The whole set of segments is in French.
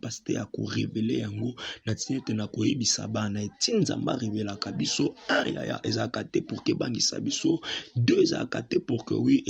capacité à révéler yango na tinete na koyebisa bana etinzamba révéla kabiso un ya ezakate pour que bangisa biso deux ezakate pour que oui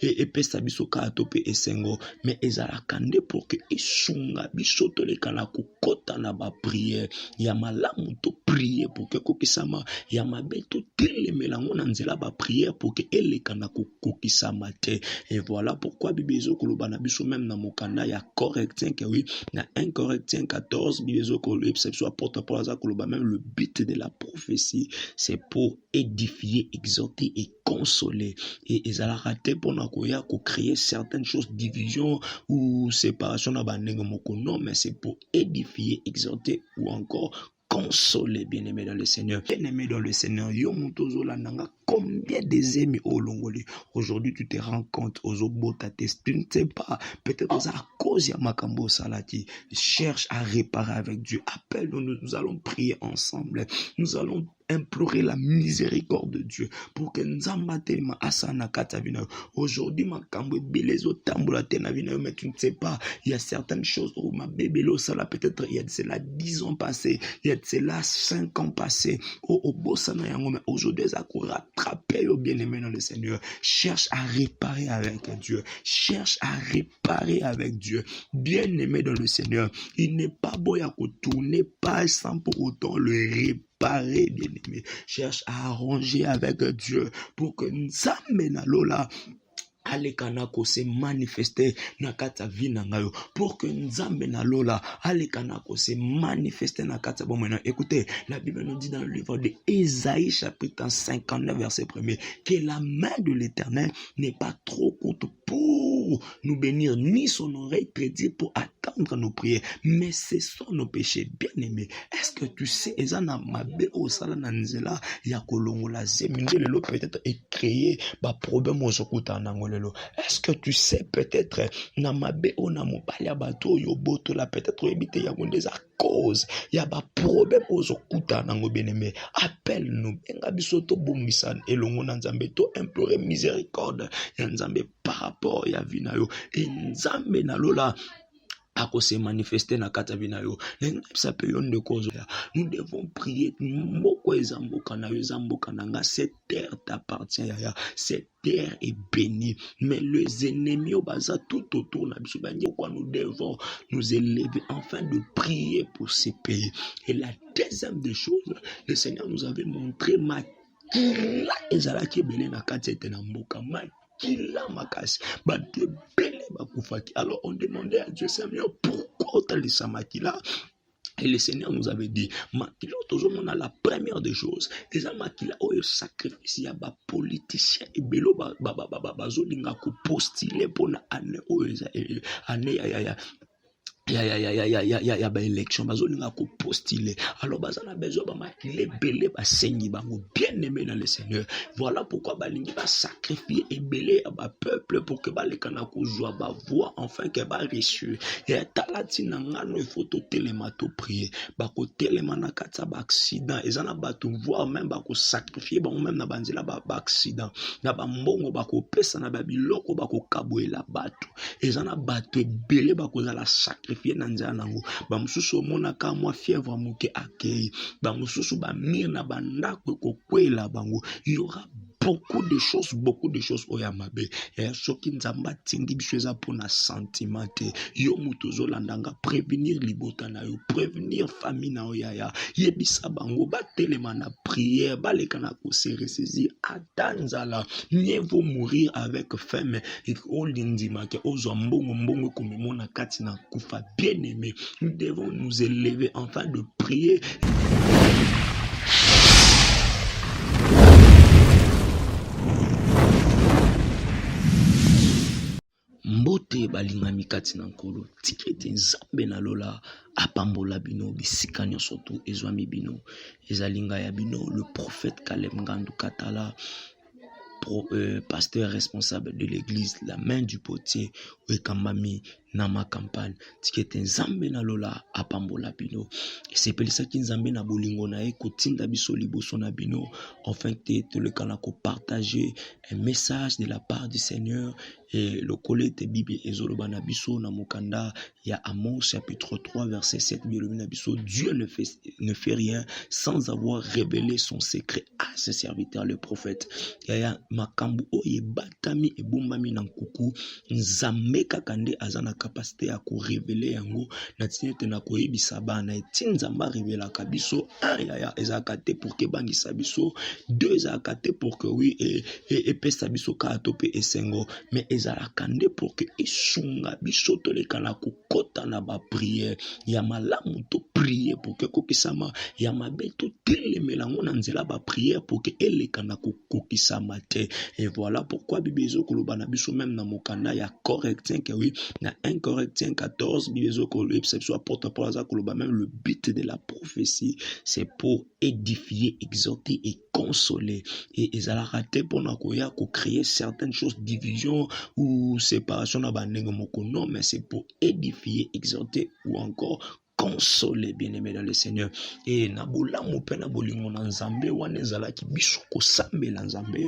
et pesa biso ka tope esengo mais ezalaka nde pour que esunga biso tolekana kokota na ba prière ya malamu to prier pour que kokisama ya mabeto telemelango na nzela ba prière pour que elekana kokisama te. Et voilà pourquoi Bible ezokoloba na biso même na mokanda ya Corinthiens que oui na 1 Corinthiens 14 Bible ezokoloba exception apôtre Paul azakoloba même le but de la prophétie c'est pour édifier, exhorter et consoler. Et ezala raté pour na koya ko créer certaines choses division ou séparation na bandengo moko non mais c'est pour édifier, exhorter ou encore consoler, bien-aimé dans le Seigneur. Bien-aimé dans le Seigneur, yo mutozo landanga combien des amis au longoli. Aujourd'hui, tu te rends compte aux obota test, tu ne sais pas. Peut-être à cause ya makambo salati. Cherche à réparer avec Dieu. Appelle-nous, nous allons prier ensemble. Nous allons implorer la miséricorde de Dieu pour que nzamba telema asana kata vina. Aujourd'hui, makambo belezo tambola tena vina, mais tu ne sais pas. Il y a certaines choses où ma bébé lo sala peut-être il y a de cela 10 ans passés, il y a de cela 5 ans passés. Au bosana yango, mais aujourd'hui ça court rattraper au bien-aimé dans le Seigneur. Cherche à réparer avec Dieu. Cherche à réparer avec Dieu. Bien-aimé dans le Seigneur, il n'est pas beau à tourner pas sans pour autant le réparer, bien-aimé. Cherche à arranger avec Dieu pour que Nzambe na lola alekana ko se manifester na kata vina ngayo pour que Nzambe na lola alekana ko se manifester na kata bon maintenant écoutez la Bible nous dit dans le livre de Ésaïe chapitre 59 verset 1er que la main de l'Éternel n'est pas trop courte pour nous bénir ni son oreille prédire pour attendre nos prières mais ce sont nos péchés bien-aimés. Est-ce que tu sais ezana mabe o sala na nzela ya kolongola zeminde lelo peut-être et créer ba problème ozokuta nango. Est-ce que tu sais peut-être namabe ona mobali ya bato yo boto la peut-être ebite ya gondeza cause ya ba problème ozokuta nango bien-aimé appelle-nous benga biso to bombisa elongo na Nzambe to implorer miséricorde ya Nzambe par rapport ya vina yo et Nzambe na lola ako se manifester na kata binayo. Nous devons prier. Cette terre t'appartient. Cette terre est bénie. Mais les ennemis au bazar tout autour. Nous devons nous élever afin de prier pour ces pays. Et la deuxième des choses, le Seigneur nous avait montré makila ezalaki belé na kata etena mboka makila makasi. Alors on demandait à Dieu, Seigneur, pourquoi tu as laissé Makila? Et le Seigneur nous avait dit, Makila, toujours on a la première des choses. Et ça, Makila, oh, sacrifice, il y a des politiciens et bélo, bazolinga ko postuler pour na année, ya ba élection bazolinga ko postuler alors bazana besoin ba makile belé ba sengi bango bien-aimé dans le Seigneur. Voilà pourquoi balingi ba sacrifier et belé à ba peuple pour que ba lekana ko joie ba voix enfin que ba reçu et talati na ngano il faut to telema to prier ba ko telema na katsa ba accident ezana ba to voir même ba ko sacrifier ba même na banzela ba accident na ba mbongo ba ko pesa na ba biloko ba ko kaboela batu ezana batu belé ba ko za la sacrifier nanzanango ba mususu mona ka mwa fièvre muke akei ba mususu ba mir na bandako kokwela bango il y aura beaucoup de choses oyamabe ya soki Nzamba tingi bishweza pona sentiment te yo mutozo landanga prévenir libota na yo prévenir famille na yo ya yebisa bango ba telema na prière ba lekana ko se ressaisir atanzala mieux vaut mourir avec faim mais olindima ke ozo mbongo komemona kati na kufa bien-aimé. Nous devons nous élever afin de prier. Mbote balingami kati na nkolo tikete Nzambe na lola apambola bino bisika nyonso to ezwami bino ezalinga ya bino le prophète Caleb Ngandu Katala pasteur responsable de l'église la main du potier Wekambami na ma campagne tikete nzambe na lola apambola bino esepelisaki nzambe na bolingo na ye kotinda biso liboso na bino enfin te tolekana partager un message de la part du Seigneur et le collecte Bible ezoloba na biso na mokanda ya Amos chapitre 3 verset 7 bilobi na biso Dieu ne fait rien sans avoir révélé son secret à ses serviteurs le prophète ya makambu oye batami ebombami na nkuku nzambe kaka nde aza na capacité ya ko révéler yango na tinete na koyebisa bana eti nzambe révélaka biso ya ezalaka te pour ke bangisa biso deux ezalaka te pour que oui et pesa biso ka tope esengo mais ezalaka nde pour que esunga biso tolekana kokota na ba prière ya malamu to prier pour que kokisama ya mabe to telemelango na nzela ba prière pour que elekana kokisama te et voilà pourquoi Bible ezokoloba na biso même na mokanda ya Corinthiens que oui na 1 Corinthiens 14 Bible ezokoloba biso apôtre Paul azakoloba même le but de la prophétie c'est pour édifier exhorter et consoler et ezalaka te pona koya ko créer certaines choses division ou séparation na bandengo moko non mais c'est pour édifier exhorter ou encore consoler bien-aimé dans le Seigneur et na bolamu pe na bolingo na nzambe wana ezalaki biso kosambela nzambe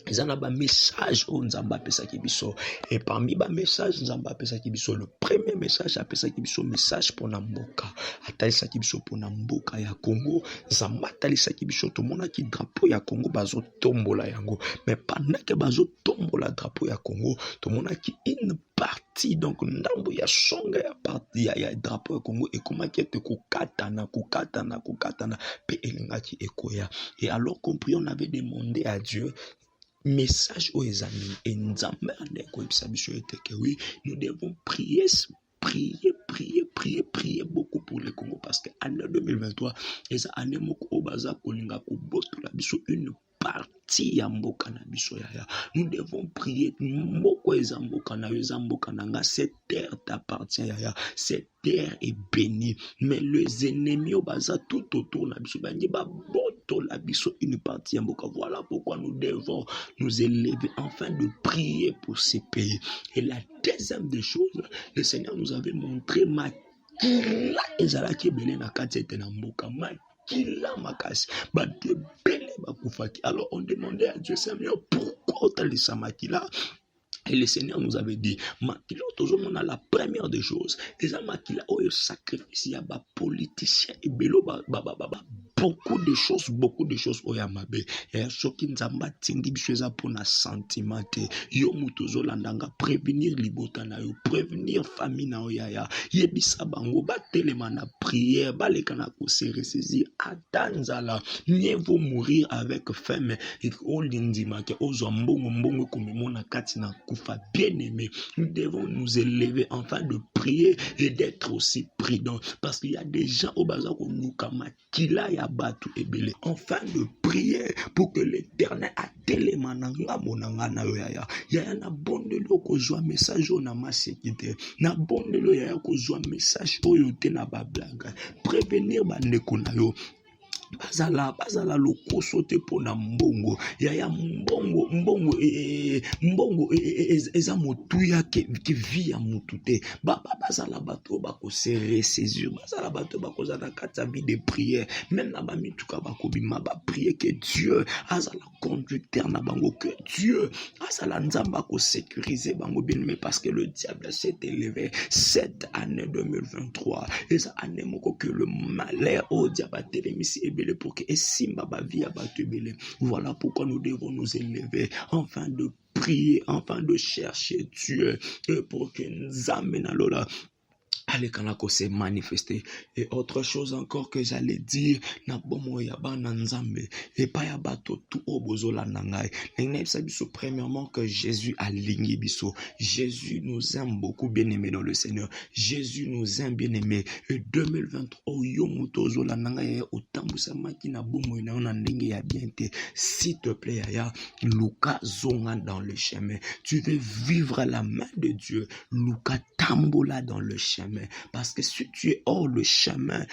ezana ba message o nzamba apesaki biso et parmi ba message nzamba apesaki biso le premier message apesaki biso message pona mboka atalisaki biso pona mboka ya Congo nzamba atalisaki biso tomonaki drapeau ya Congo bazo tombola yango mais pendant que bazo tombola drapeau ya Congo tomonaki une partie donc ndambo ya songa ya partie ya drapeau ya Congo ekomaki ete kokatana pe elingaki ekoya et alors compris on avait demandé à Dieu message aux amis et nzambe ande koyebisa biso ete que oui nous devons prier beaucoup pour le Congo parce que année 2023 eza année moko obaza kolinga kobotola biso une partie ya mboka na biso ya nous devons prier moko eza mboka na nga cette terre t'appartient ya cette terre est bénie mais les ennemis obaza tout autour na biso bangi ba la biso une partie ya mboka voilà pourquoi nous devons nous élever afin de prier pour ces pays et la deuxième des choses le Seigneur nous avait montré makila ezalaki ebele na kati ete na mboka makila makasi bato ebele bakufaki alors on demandait à Dieu Seigneur pourquoi otalisa makila. Et le Seigneur nous avait dit, makila on a la première des choses, les makila oyo sacrifice ya ba politicien et belo beaucoup de choses oya mabe ya soki nzamba tindi bisheza pona sentiment te yo mutozo landanga prévenir libota na yo prévenir famille na ya yebisa bango batelema na prière balekana ko se ressaisir atanzala mieux vaut mourir avec faim et olindima ke ozo mbongo komemona kati na kufa bien-aimé nous devons nous élever afin de prier et d'être aussi prudents parce qu'il y a des gens au bazar ko luka makila ya batu ebele enfin de prier pour que l'Éternel a tellement na ya na bondelo ko joa message na masekite na bondelo ya ko joa message oyo te na ba blague prévenir ba ndeko na yo bazala lokoso te pona mbongo ya mbongo eza motuya ke vie ya mutu te bazala bato bako se ressaisir bazala bato bako za na kati vie de prière même na ba mituka bakobima ba prier que Dieu azala conducteur na bango que Dieu azala nzamba ko sécuriser bango bien mais parce que le diable s'est élevé cette année 2023 et ça année moko que le malheur au diable télémisi pour que Simba ba vie abatubele. Voilà pourquoi nous devons nous élever afin de prier, afin de chercher Dieu et pour que nous amène lola allez kanako se manifester et autre chose encore que j'allais dire na bomo ya bana nzambe et pas ya bato tout obozola nangai n'aimsa biso premièrement que Jésus a ligné biso Jésus nous aime beaucoup bien-aimé dans le Seigneur Jésus nous aime bien-aimé et 2023 yo mutozola nangai otambusa maki na bomo na ona ndenge ya bien te s'il te plaît ya Luka zonga dans le chemin tu veux vivre à la main de Dieu Luka tambola dans le chemin. Parce que si tu es hors le chemin,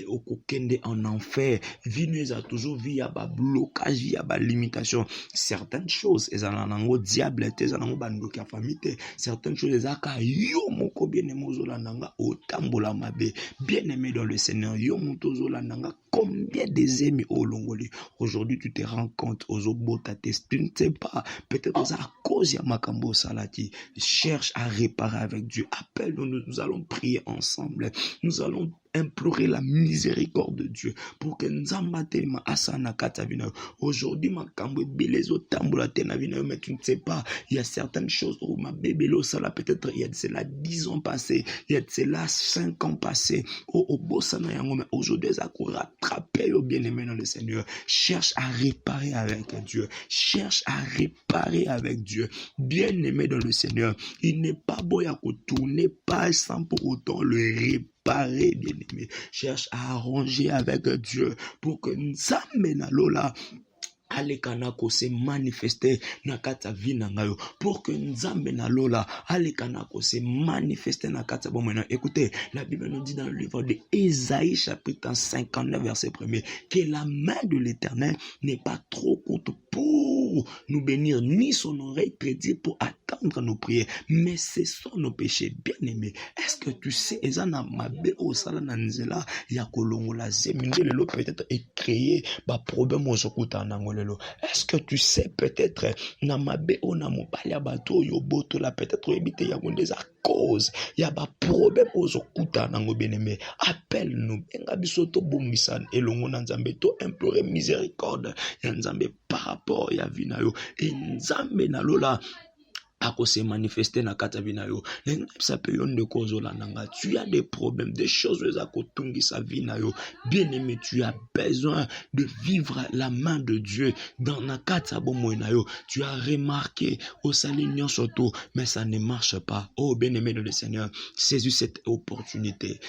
au kokende en enfer, vie nous a toujours vu à bas blocage, via bas limitation. Certaines choses, elles en ont diable, elles en ont bandoki à famille. Certaines choses, elles ont yo moko bien aimé zolananga au tambola mabe. Bien aimé dans le Seigneur, yo moto zolananga. Combien des amis au Longoli? Aujourd'hui, tu te rends compte aux obotates, tu ne sais pas. Peut-être à cause de Makambo Salati. Cherche à réparer avec Dieu. Appelle-nous, nous allons prier ensemble. Nous allons implorer la miséricorde de Dieu pour que Nzambatelima Asana Katavina. Aujourd'hui, Makambo Belezo Tambola Tenavina, mais tu ne sais pas. Il y a certaines choses où ma bébé Sala, peut-être il y a de cela 10 ans passés, il y a de cela 5 ans passés. Au Bossana Yango, mais aujourd'hui, ça court rattraper au bien-aimé dans le Seigneur. Cherche à réparer avec Dieu. Cherche à réparer avec Dieu. Bien-aimé dans le Seigneur. Il n'est pas beau à tourner pas sans pour autant le réparer. Bien-aimé. Cherche à arranger avec Dieu pour que Nzambe na lola alekana ko se manifester na kata vina ngayo pour que Nzambe na lola alekana ko se manifester na kata bon maintenant écoutez la Bible nous dit dans le livre de Ésaïe chapitre 59 verset 1er que la main de l'Éternel n'est pas trop courte pour nous bénir ni son oreille prédire pour attendre nos prières mais ce sont nos péchés bien-aimés. Est-ce que tu sais ezana mabe o sala na nzela ya kolongola zeminde lelo peut-être et créer ba problème au sokuta nango. Est-ce que tu sais peut-être namabe ona mobali ya bato yo boto la peut-être ebite ya gondeza cause ya ba problème ozokuta nango bien-aimé appelle-nous benga bisoto bombisana elongo na Nzambe to implorer miséricorde ya Nzambe par rapport ya vina yo et Nzambe na lola ako se manifester na kata vinayo ça peut yon de cause la nanga tu as des problèmes des choses à kotungi sa vinayo bien-aimé tu as besoin de vivre la main de Dieu dans na kata bomoinayo tu as remarqué au salignon surtout mais ça ne marche pas oh bien-aimé de le Seigneur saisis cette opportunité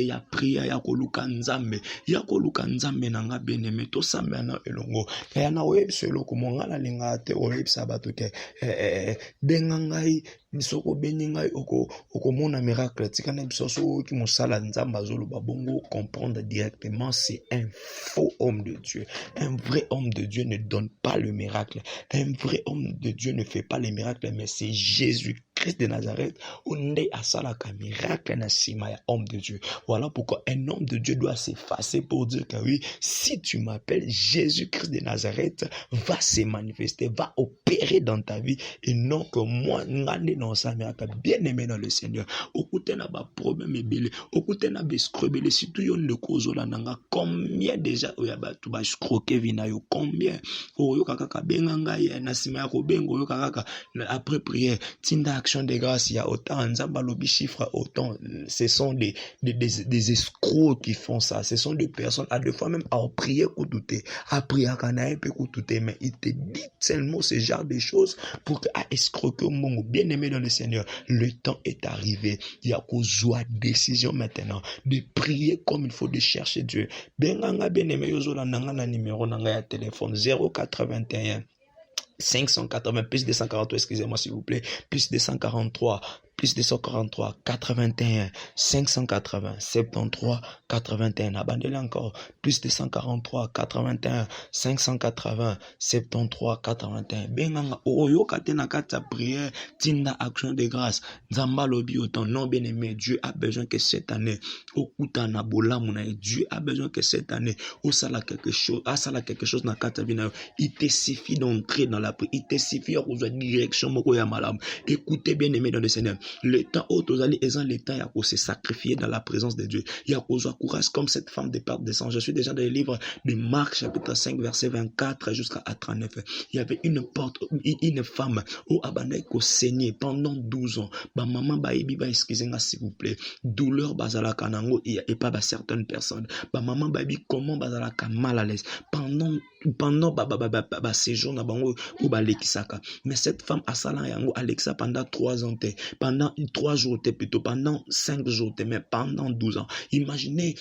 ya prière ya koluka Nzambe nanga bien-aimé to samba na elongo ya na web selo kumongala linga te web sabato ke bengangai bisoko beningai oko mona miracle tikana bisoso ki mosala Nzamba zolo babongo comprendre directement c'est un faux homme de Dieu. Un vrai homme de Dieu ne donne pas le miracle. Un vrai homme de Dieu ne fait pas les miracles mais c'est Jésus Christ de Nazareth, on est à ça la miracle na sima ya homme de Dieu. Voilà pourquoi un homme de Dieu doit s'effacer pour dire que oui, si tu m'appelles Jésus-Christ de Nazareth, va se manifester, va opérer dans ta vie et non que moi, ngande dans sa miracle, bien aimé dans le Seigneur. Okute na ba problème ebele, okute na bescrebele, si tu yon de cause la nanga, combien déjà oya ba tu ba scroquer vina yo, combien oyo kakaka benganga ya na sima ya ko bengo yo kakaka après prière, tinda de grâce, il y a autant Nzamba lobi chiffre autant ce sont des escrocs qui font ça, ce sont des personnes à deux fois même à prier douter, à prier à canaï peut douter mais il te dit tellement ce genre de choses pour que à escroquer au monde bien-aimé dans le Seigneur. Le temps est arrivé, il y a qu'aux joie décision maintenant de prier comme il faut, de chercher Dieu. Benganga bien-aimé yozola nanga na numéro nanga ya téléphone 081 580 plus 243, excusez-moi s'il vous plaît, plus 243 81 580 73 81 abandonnez encore plus 243 81 580 73 81 benganga oyo katena kata prière tinda action de grâce Nzamba lobi autant non bien-aimé. Dieu a besoin que cette année okutana bolamuna Dieu a besoin que cette année osala quelque chose na kata vina il te suffit d'entrer dans la prière, il te suffit de rejoindre direction moko ya malam. Écoutez bien-aimé dans le Seigneur. Le temps où tu allais, le temps il y a se sacrifier dans la présence de Dieu. Il y a courage comme cette femme de perte de sang. Je suis déjà dans le livre de Marc chapitre 5 verset 24 jusqu'à 39. Il y avait une femme où abandonné qu'au saigné pendant 12 ans. Ba maman ba ebi ba excusez-moi s'il vous plaît. Douleur bazala kanango et pas ba certaines personnes. Ba maman ba ebi comment bazala ka mal à l'aise pendant séjour na bango ou ba lekisaka. Mais cette femme a sala yango Alexa pendant 3 ans pendant 3 jours plutôt, pendant 5 jours mais pendant 12 ans. Imaginez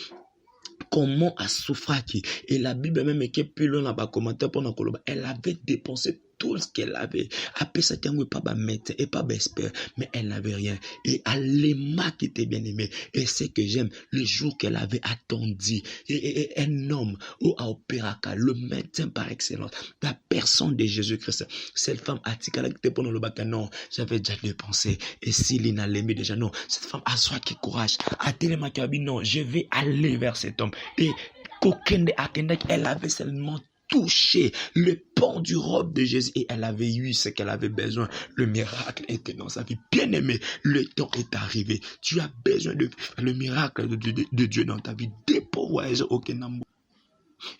comment a souffert et la Bible même est plus loin dans le commentaire pour nous. Elle avait dépensé tout ce qu'elle avait. Après ça, elle pas de médecin et pas d'expert, mais elle n'avait rien. Et Alema qui était bien aimé. Et c'est que j'aime le jour qu'elle avait attendu. Et un homme au Opéraka, le médecin par excellence, la personne de Jésus-Christ. Cette femme a dit qu'elle était pour le bac. Non, j'avais déjà dépensé. Et si Lina l'aimait déjà, non, cette femme a soif qui courage. A tellement qu'elle a dit non, je vais aller vers cet homme. Et Kokende Akendek, elle avait seulement touché le port du robe de Jésus et elle avait eu ce qu'elle avait besoin. Le miracle était dans sa vie. Bien aimé, le temps est arrivé. Tu as besoin de le miracle de Dieu dans ta vie. Dépôt voyage au Kenambo.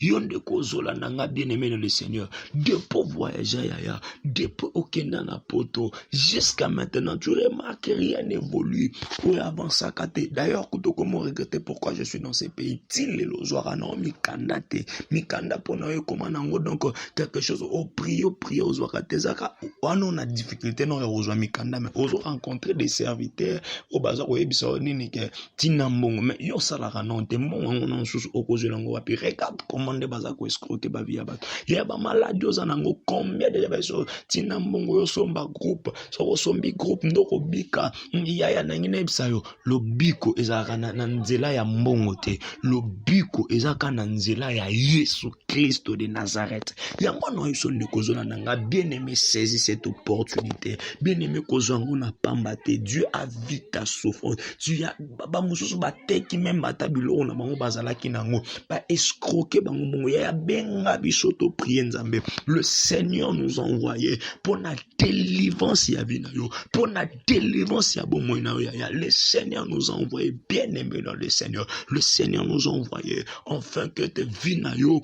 Yonde kozola nanga bien aimé dans le Seigneur. Depuis voyager yaya, depuis okenda na poto, jusqu'à maintenant tu remarques que rien n'évolue. Pour avancer à côté. D'ailleurs, comment regretter pourquoi je suis dans ces pays. Til le lozoara non mikanda te, mikanda pour nous comment nango donc quelque chose au prier aux zoakate zaka. On a difficulté non rejoindre mikanda mais aux rencontrer des serviteurs au bazar au ebisa nini ke tinambongo mais yo salara non te mbongo on sous au cause lango wapi regarde comment de bazako escroquer ba via bato ya ba malade yo zanango combien de baso tinambongo yo somba groupe so sombi groupe ndoko bika ya nangina ebisa yo lobiko ezaka na nzela ya mbongo te lobiko ezaka na nzela ya Yesu Christ de Nazareth yango no iso ne kozona nanga bien aimé saisir cette opportunité bien aimé kozongo na pamba te Dieu a vu ta souffrance tu ya ba mususu ba teki même batabilo na bango bazalaki nango ba escroquer bango bongo ya benga bisoto prier nzambe le Seigneur nous a envoyé pour la délivrance ya binayo pour la délivrance ya bomo na ya le Seigneur nous a envoyé bien aimé dans le Seigneur nous a envoyé enfin que te vinayo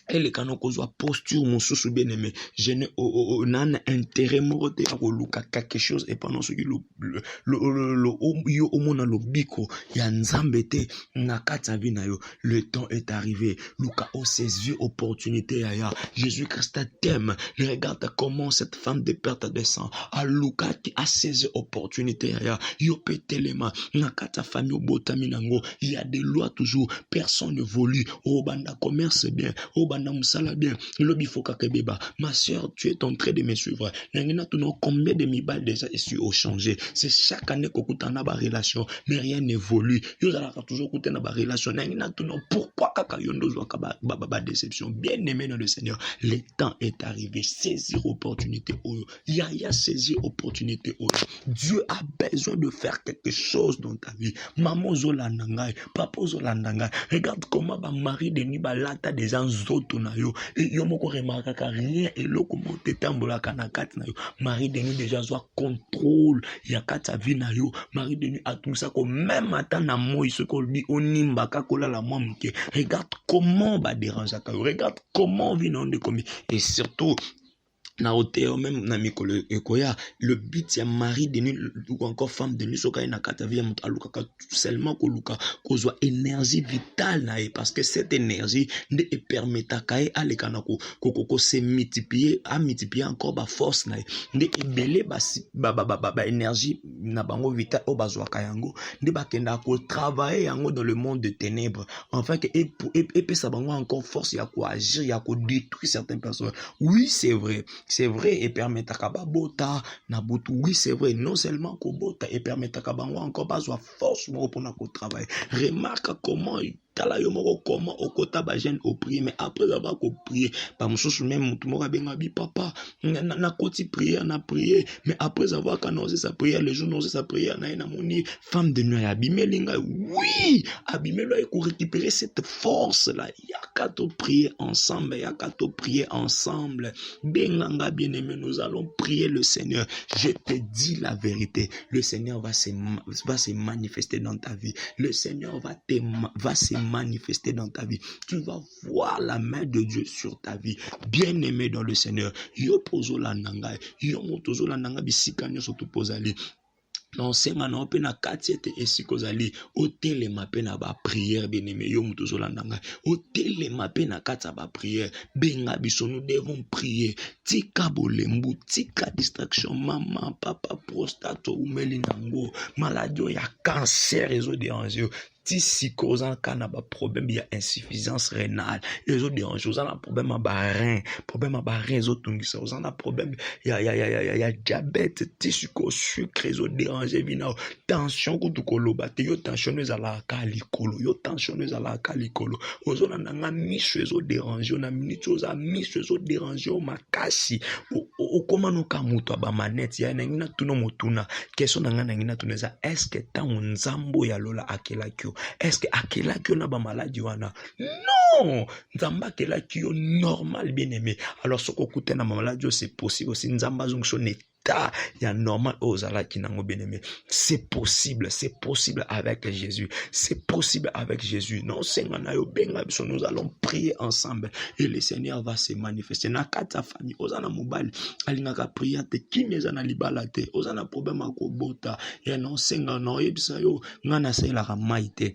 et les canons qu'on soit posture mon sous bien aimé je n'ai nan intérêt moroté à luka quelque chose et pendant ce qui le au mona lo biko ya nzambete na kata vinayo le temps est arrivé luka au ses yeux opportunité ya Jésus Christ t'aime regarde comment cette femme de perte de sang a luka qui a saisi opportunité ya yo petelema na kata famille botami nango il y a des lois toujours personne ne volue au banda commerce bien au bien. Ma soeur, tu es en train de me suivre. Combien de mibales déjà suis au changé. C'est chaque année qu'on coûte en relation, mais rien n'évolue. Il y a toujours coûté en relation. Pourquoi déception? Bien aimé dans le Seigneur, le temps est arrivé. Saisir opportunité. Yaya saisir opportunité. Dieu a besoin de faire quelque chose dans ta vie. Maman zolandangai, papa zolandangai. Regarde comment Marie de Nibalata des gens nayo et yo moko remarka ka rien et loko monte tambola kana kati nayo Marie Denis déjà soit contrôle ya kata vie nayo Marie Denis a tout ça comme même ata na moi ce qu'on dit onimba ka kola la mamke regarde comment ba déranger ka regarde comment vit non de comme et surtout na hauteur même na mikolo ekoya le but ya Marie Denis ou encore femme de nuit soka na kata vie mot aluka seulement ko luka ko zo énergie vitale na parce que cette énergie ne permettra kae alekana ko se multiplier encore ba force na ne ebele ba énergie na bango vitale o bazwa kayango ne bakenda ko travailler yango dans le monde de ténèbres enfin que et ça bango encore force ya ko agir ya ko détruire certaines personnes oui c'est vrai et permettre à Kababota Nabutu oui c'est vrai non seulement Kobota et permettre à Kabango encore pas soit force pour notre travail remarque comment tala yo moko comment okota ba jeune au prier mais après avoir prié ba mususu même mutu moko benga bi papa na koti prière na prier mais après avoir annoncé sa prière les jours annoncé sa prière na moni femme de nuit abimelinga oui abimelo et pour récupérer cette force là yakato prier ensemble benganga bien-aimé nous allons prier le Seigneur je te dis la vérité le Seigneur va se manifester dans ta vie le Seigneur va se manifester dans ta vie. Tu vas voir la main de Dieu sur ta vie. Bien-aimé dans le Seigneur. Yo pozo la nangai. Yo motozo la nangai bisikanya soto pozali. Non senga na ope na katiete esikozali otele mape na ba prière bien-aimé yo mutozo landanga otele mape na kata ba prière benga biso nous devons prier tika bolembu tika distraction maman papa prostate ou meli nango maladie ya cancer réseau de anges ti siko ozana kana ba problème ya insuffisance rénale ezo déranger ozana problème ya ba rein ezo tungisa ozana problème ya diabète ti siko sucre ezo déranger bina tension kutu koloba te yo tension ezalaka likolo ozona nanga miso ezo déranger na minute oza miso ezo déranger makasi okoma noka muto ba manette ya nangina tuno motuna question nanga nangina tuneza est-ce que tango nzambo ya lola akelakio est-ce que akelakio na ba maladie wana non nzamba akelakio normal bien aimé alors soko kute na maladie c'est possible aussi nzamba zongso ne ya normal ozalaki nango bien-aimé. C'est possible avec Jésus. C'est possible avec Jésus. Non, nous allons prier ensemble et le Seigneur va se manifester. Na kata famille, ozana mobile, alingaka prier te kimeza na libala te. Ozana problème akobota. Ya non senga no yebisa yo ngana sela maite.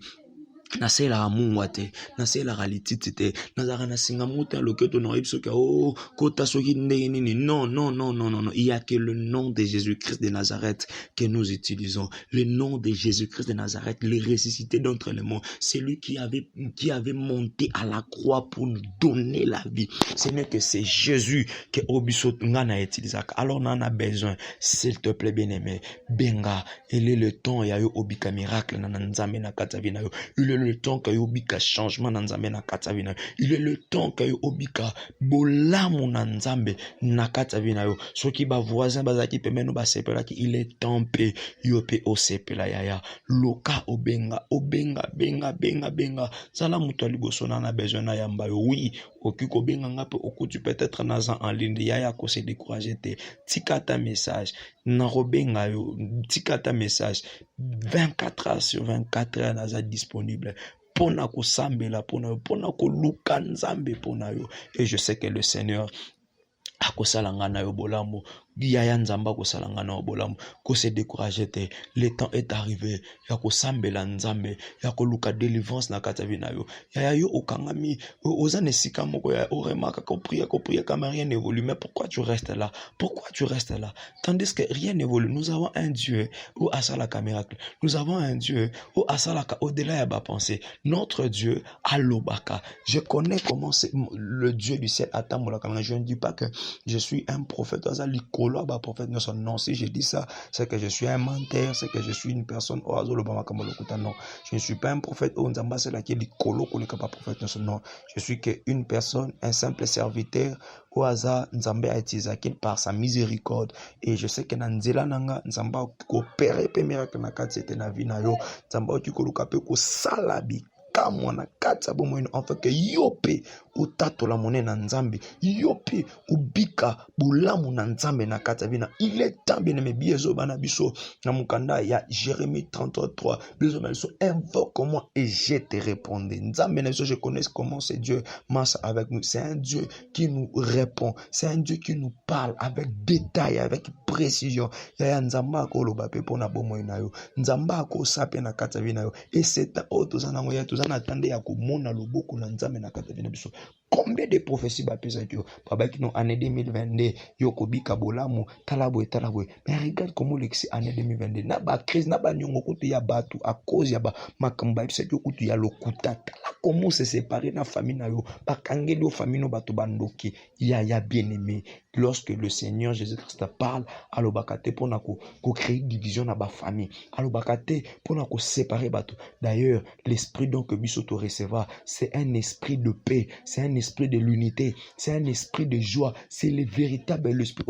Nasela amungwa te nasela lititi te nazara na singa muta loketo na yebso ka kota soki ndenge nini non il y a que le nom de Jésus-Christ de Nazareth que nous utilisons, le nom de Jésus-Christ de Nazareth, le ressuscité d'entre les morts, celui qui avait monté à la croix pour nous donner la vie. Ce n'est que c'est Jésus que obiso ngana utilisa. Alors on en a besoin, s'il te plaît bien-aimé, benga il est le temps ya yo obika miracle na nzambe na katavina yo. Il est le temps que yobika changement na nzambe na katavina. Il est le temps que yobika bolamu na nzambe na katavina yo. Soki ba voisin bazaki pemeno ba sepela ki il est temps pe yope o sepela yaya. Loka benga benga. Sala muto liboso na besoin na yamba yo. Oui, okiko benga ngape okutu peut-être naza en ligne yaya ko se décourager te. Tikata message na robenga yo. Tikata message 24 heures sur 24 heures naza disponible. Pona ko sambela pona ko luka nzambe pona yo. Et je sais que le Seigneur akosala na yo bolamu yaya nzamba akosala na yo bolamu ko se décourager te. Le temps est arrivé ya kosambela nzambe ya koluka délivrance na katavina yo yaya yo okangami oza nesika moko ya oremaka ko prier comme rien n'évolue. Mais pourquoi tu restes là tandis que rien n'évolue? Nous avons un Dieu où asalaka miracle, nous avons un Dieu où asalaka au-delà ya ba pensée. Notre Dieu alobaka. Je connais comment c'est le Dieu du ciel atambola. Je ne dis pas que je suis un prophète, non, si je dis ça, c'est que je suis un menteur, c'est que je suis une personne, non, je ne suis pas un prophète, non, je suis qu'une personne, un simple serviteur, au hasard, Nzambe a utilisé par sa miséricorde, et je sais que Nanzela Nanga, Nzamba coopéré, miracle na kati c'était na vie na yo, Nzamba tu koluka pe ko salabi. Kamwana kata bomo en fait que yope utato la monnaie na nzambe yope ubika bulamu na nzambe na kata vina. Il est temps bien aimé biezo bana biso na mukanda ya Jérémie 33 biezo bana biso invoque-moi et je te répondrai. Nzambe na biso, je connais comment c'est Dieu marche avec nous. C'est un Dieu qui nous répond, c'est un Dieu qui nous parle avec détail, avec précision. Ya nzamba ko loba pe pona bomo na yo nzamba ko sape na kata vina yo. Et c'est auto zanango ya tuzana attendé ya komona loboko na nzambe na kata vina biso. Combien de prophéties bapesa yo babaki no année 2022 yo kobika bolamu talabo. Mais regarde comment l'exi année 2022 na ba crise na ba nyongo kutu ya batu à cause ya ba makamba bisa yo kutu ya lokuta tala comment se séparer na famille na yo bakangeli yo famille no batu bandoki ya bien-aimé. Lorsque le Seigneur Jésus-Christ parle, alobakate pona ko créer division na ba famille, alobakate pona ko séparer batu. D'ailleurs, l'esprit donc que biso to recevoir, c'est un esprit de paix, c'est un esprit de l'unité, c'est un esprit de joie, c'est le véritable esprit.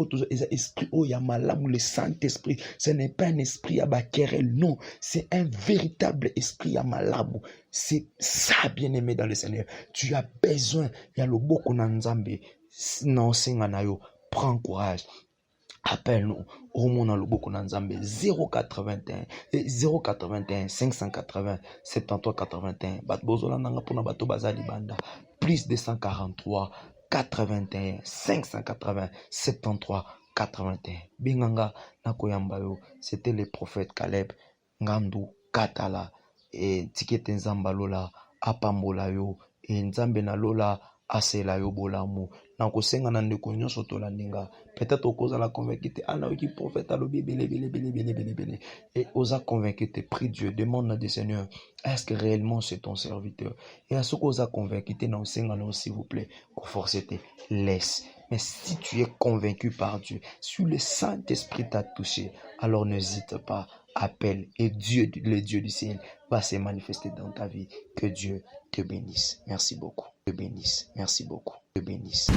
Esprit oh ya malamu, le Saint-Esprit, ce n'est pas un esprit ya ba querelle, non, c'est un véritable esprit ya malamu. C'est ça, bien-aimé dans le Seigneur. Tu as besoin ya loboko na nzambe. Non, singanayo, prends courage. Appelle-nous au monde loboko na nzambe 081 580 73 81 bat bozola nanga pona bato bazali banda plus 243 81 580 73 81 binganga nakoyamba yo. C'était le prophète Caleb Ngandu Katala et tikete nzamba lola apambola yo et nzambe na lola asela yo bolamu na kosenga na ndeko nyonso tolandinga. Peut-être okozala convaincu te ana oki prophète alobi bele et osa convaincu te, prie Dieu, demande à Dieu Seigneur, est-ce que réellement c'est ton serviteur? Et à ce que osa convaincu te na osenga na s'il vous plaît, forcer te, laisse. Mais si tu es convaincu par Dieu, si le Saint-Esprit t'a touché, alors n'hésite pas, appelle et Dieu, le Dieu du ciel, va se manifester dans ta vie. Que Dieu te bénisse. Merci beaucoup. Te bénisse. Merci beaucoup. Te bénisse.